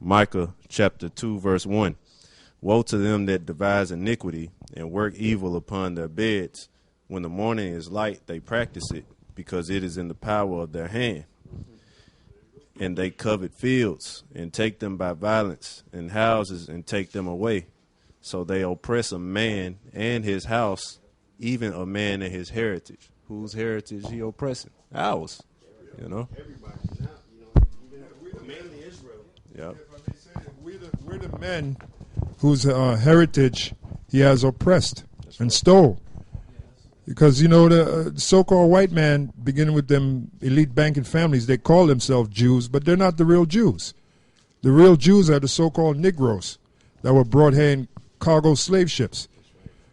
Micah chapter 2, verse 1. Woe to them that devise iniquity and work evil upon their beds. When the morning is light, they practice it, because it is in the power of their hand. And they covet fields and take them by violence, and houses and take them away. So they oppress a man and his house, even a man and his heritage. Whose heritage he oppressing? Ours. You know? Everybody. Now, even mainly Israel. Yeah. We're the men whose heritage he has oppressed and stole. Because, the so-called white man, beginning with them elite banking families, they call themselves Jews, but they're not the real Jews. The real Jews are the so-called Negroes that were brought here in cargo slave ships.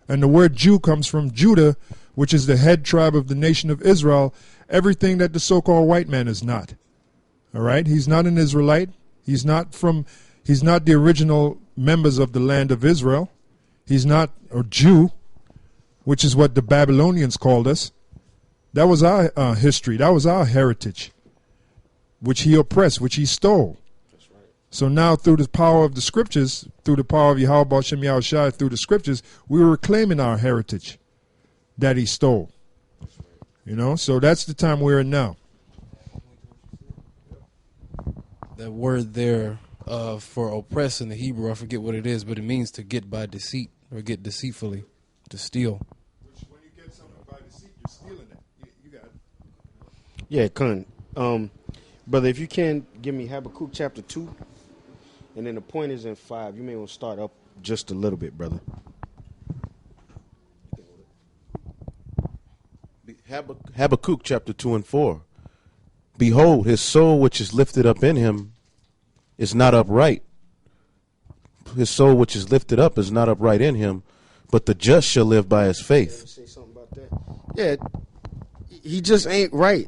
And the word Jew comes from Judah, which is the head tribe of the nation of Israel, everything that the so-called white man is not. All right? He's not an Israelite. He's not the original members of the land of Israel. He's not a Jew, which is what the Babylonians called us. That was our history. That was our heritage, which he oppressed, which he stole. That's right. So now through the power of the scriptures, through the power of Yahweh Hashem Yahushua, through the scriptures, we were reclaiming our heritage that he stole. So that's the time we're in now. That word there for oppress in the Hebrew, I forget what it is, but it means to get by deceit or get deceitfully, to steal. When you get something by deceit, you're stealing it. You got it. Yeah, Kun. Brother, if you can, give me Habakkuk chapter 2, and then the point is in 5. You may want to start up just a little bit, brother. Habakkuk chapter 2 and 4. Behold, his soul which is lifted up in him is not upright. His soul which is lifted up is not upright in him, but the just shall live by his faith. Say something about that. Yeah, he just ain't right.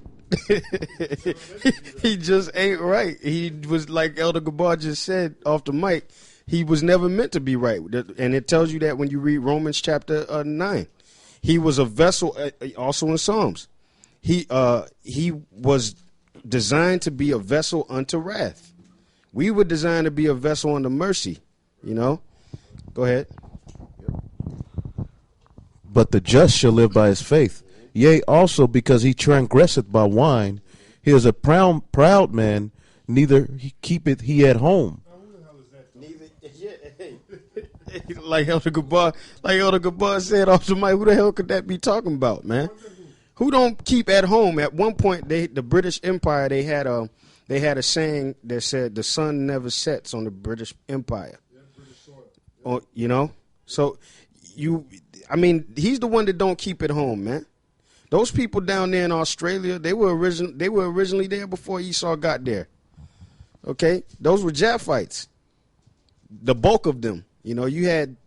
He just ain't right. He was, like Elder Gabar just said off the mic, he was never meant to be right. And it tells you that when you read Romans chapter 9. He was a vessel, also in Psalms. He was designed to be a vessel unto wrath. We were designed to be a vessel unto mercy. Go ahead. But the just shall live by his faith. Yea, also because he transgresseth by wine, he is a proud man, neither he keepeth he at home. Like Elder Gabar said off the mic, who the hell could that be talking about, man? Who don't keep at home? At one point, the British Empire, they had a saying that said the sun never sets on the British Empire. So he's the one that don't keep at home, man. Those people down there in Australia, they were originally there before Esau got there. Okay, those were Japhites. The bulk of them. You had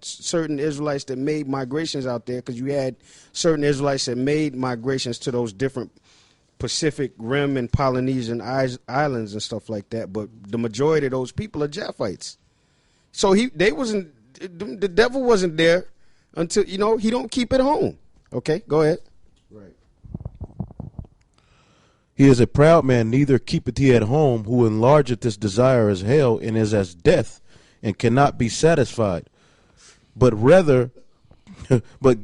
certain Israelites that made migrations out there, because you had certain Israelites that made migrations to those different Pacific Rim and Polynesian islands and stuff like that. But the majority of those people are Japhites. So the devil wasn't there until, he don't keep it home. Okay, go ahead. Right. He is a proud man, neither keepeth he at home, who enlargeth his desire as hell, and is as death, and cannot be satisfied, but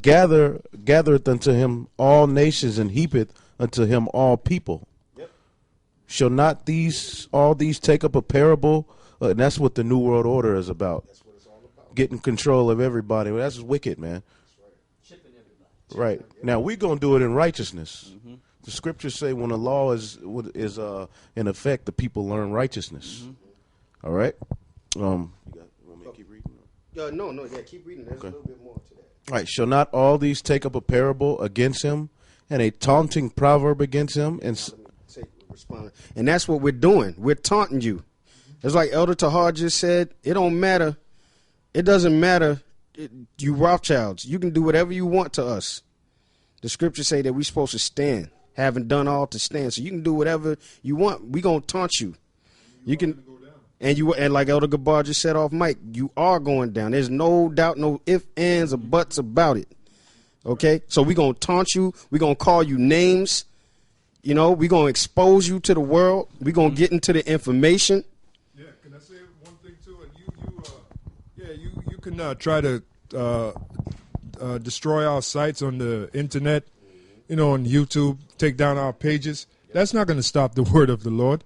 gathereth unto him all nations, and heapeth unto him all people. Yep. Shall not all these take up a parable? And that's what the New World Order is about. That's what it's all about. Getting control of everybody. Well, that's wicked, man. That's right. Chipping everybody. Right. Now, we're going to do it in righteousness. Mm-hmm. The scriptures say when the law is in effect, the people learn righteousness. Mm-hmm. All right? You want me to keep reading? No, keep reading. There's a little bit more to that. All right. Shall not all these take up a parable against him, and a taunting proverb against him? And that's what we're doing. We're taunting you. It's like Elder Tahar just said, it don't matter. It doesn't matter. You Rothschilds, you can do whatever you want to us. The scriptures say that we're supposed to stand, having done all to stand. So you can do whatever you want. We're going to taunt you. You can. And like Elder Gabar just said off mic, you are going down. There's no doubt, no ifs, ands, or buts about it. Okay? So we're going to taunt you. We're going to call you names. We're going to expose you to the world. We're going to get into the information. can try to destroy our sites on the internet, on YouTube, take down our pages. That's not going to stop the word of the Lord.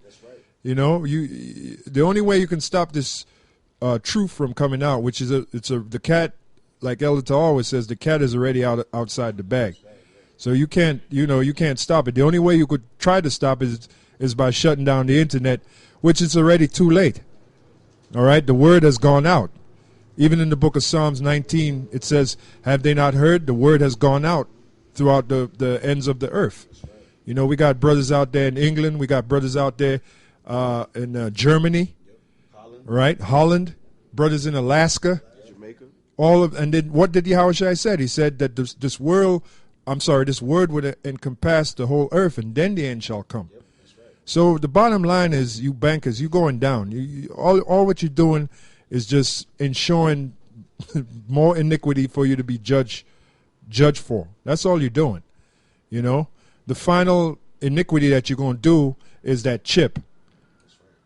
The only way you can stop this truth from coming out, which is the cat, like Elder always says, the cat is already outside the bag. So you can't stop it. The only way you could try to stop it is by shutting down the internet, which is already too late. All right, the word has gone out. Even in the book of Psalms 19, it says, "Have they not heard? The word has gone out throughout the ends of the earth." We got brothers out there in England. We got brothers out there in Germany, right? Holland, brothers in Alaska, Jamaica. and then what did Yahushua said? He said that this word would encompass the whole earth, and then the end shall come. So the bottom line is, you bankers, you going down. All what you're doing is just ensuring more iniquity for you to be judged for. That's all you're doing. The final iniquity that you're going to do is that chip,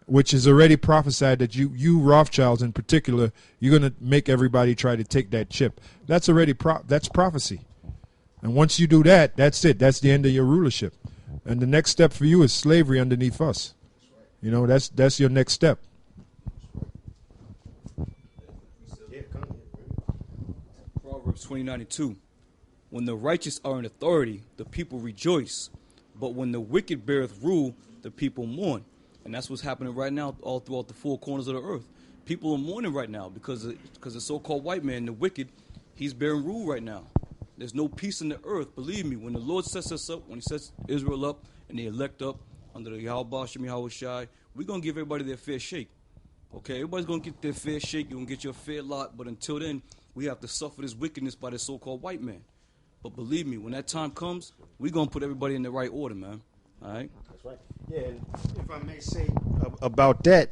which is already prophesied that you Rothschilds in particular, you're going to make everybody try to take that chip. That's already that's prophecy. And once you do that, that's it. That's the end of your rulership. And the next step for you is slavery underneath us. That's your next step. Proverbs 29:2. When the righteous are in authority, the people rejoice. But when the wicked beareth rule, the people mourn. And that's what's happening right now all throughout the four corners of the earth. People are mourning right now because the so-called white man, the wicked, he's bearing rule right now. There's no peace in the earth. Believe me, when the Lord sets us up, when he sets Israel up and they elect up under the Yahweh Shem Yahweh Shai, we're going to give everybody their fair shake. Okay, everybody's going to get their fair shake. You're going to get your fair lot. But until then, we have to suffer this wickedness by the so-called white man. But believe me, when that time comes, we're going to put everybody in the right order, man. All right? That's right. Yeah, and if I may say about that,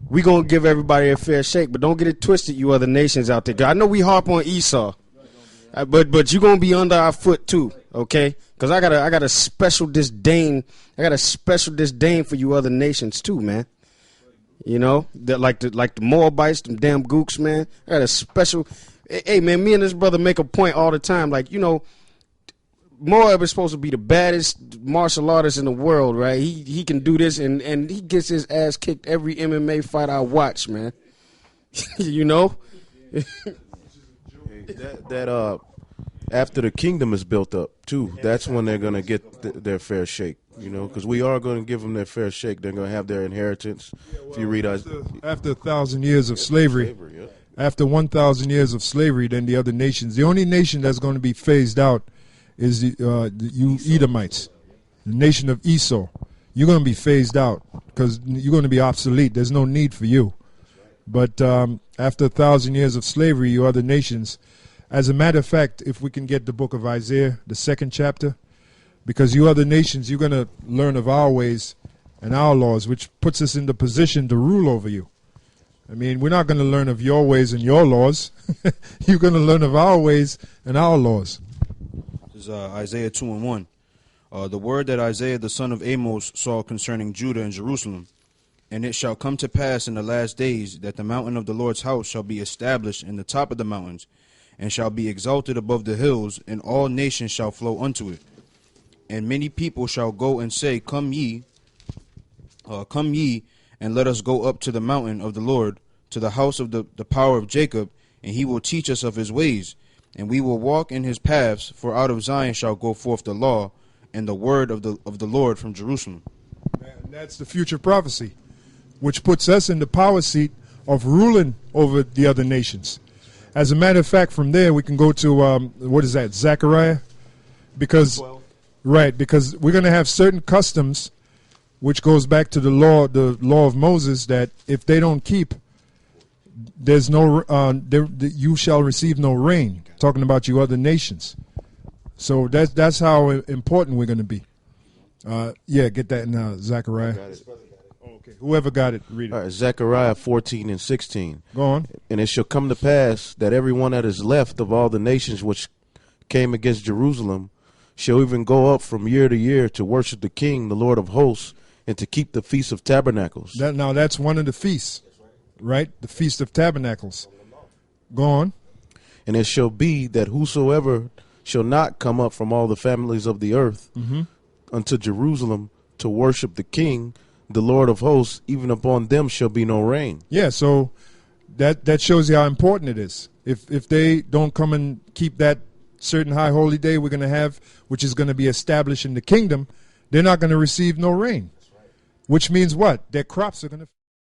we're going to give everybody a fair shake, but don't get it twisted, you other nations out there. I know we harp on Esau, but you're going to be under our foot too, okay? Because I got a special disdain. I got a special disdain for you other nations too, man. That like the Moabites, them damn gooks, man. I got a special. Hey, man, me and this brother make a point all the time. Like, Moab is supposed to be the baddest martial artist in the world, right? He can do this, and he gets his ass kicked every MMA fight I watch, man. that after the kingdom is built up too, that's when they're gonna get their fair shake. Because we are going to give them their fair shake. They're going to have their inheritance. If you read after 1,000 years of slavery. After 1,000 years of slavery, then the other nations. The only nation that's going to be phased out is you Edomites, the nation of Esau. You're going to be phased out because you're going to be obsolete. There's no need for you. But after 1,000 years of slavery, you other nations. As a matter of fact, if we can get the book of Isaiah, the 2nd chapter, because you other nations, you're going to learn of our ways and our laws, which puts us in the position to rule over you. I mean, we're not going to learn of your ways and your laws. You're going to learn of our ways and our laws. This is Isaiah 2:1. The word that Isaiah the son of Amos saw concerning Judah and Jerusalem. And it shall come to pass in the last days that the mountain of the Lord's house shall be established in the top of the mountains, and shall be exalted above the hills, and all nations shall flow unto it. And many people shall go and say, Come ye, and let us go up to the mountain of the Lord, to the house of the power of Jacob, and he will teach us of his ways, and we will walk in his paths. For out of Zion shall go forth the law, and the word of the Lord from Jerusalem. And that's the future prophecy, which puts us in the power seat of ruling over the other nations. As a matter of fact, from there we can go to Zechariah, because. Right, because we're going to have certain customs, which goes back to the law of Moses, that if they don't keep, there's no, you shall receive no rain. Talking about you other nations. So that's how important we're going to be. Get that in Zechariah. Okay, whoever got it, read it. All right, Zechariah 14:16. Go on. And it shall come to pass that everyone that is left of all the nations which came against Jerusalem shall even go up from year to year to worship the King, the Lord of hosts, and to keep the Feast of Tabernacles. That's one of the feasts, right? The Feast of Tabernacles. Go on. And it shall be that whosoever shall not come up from all the families of the earth unto Jerusalem to worship the King, the Lord of hosts, even upon them shall be no rain. Yeah, so that shows you how important it is. If they don't come and keep that certain high holy day we're going to have, which is going to be established in the kingdom, they're not going to receive no rain. Which means what? Their crops are going to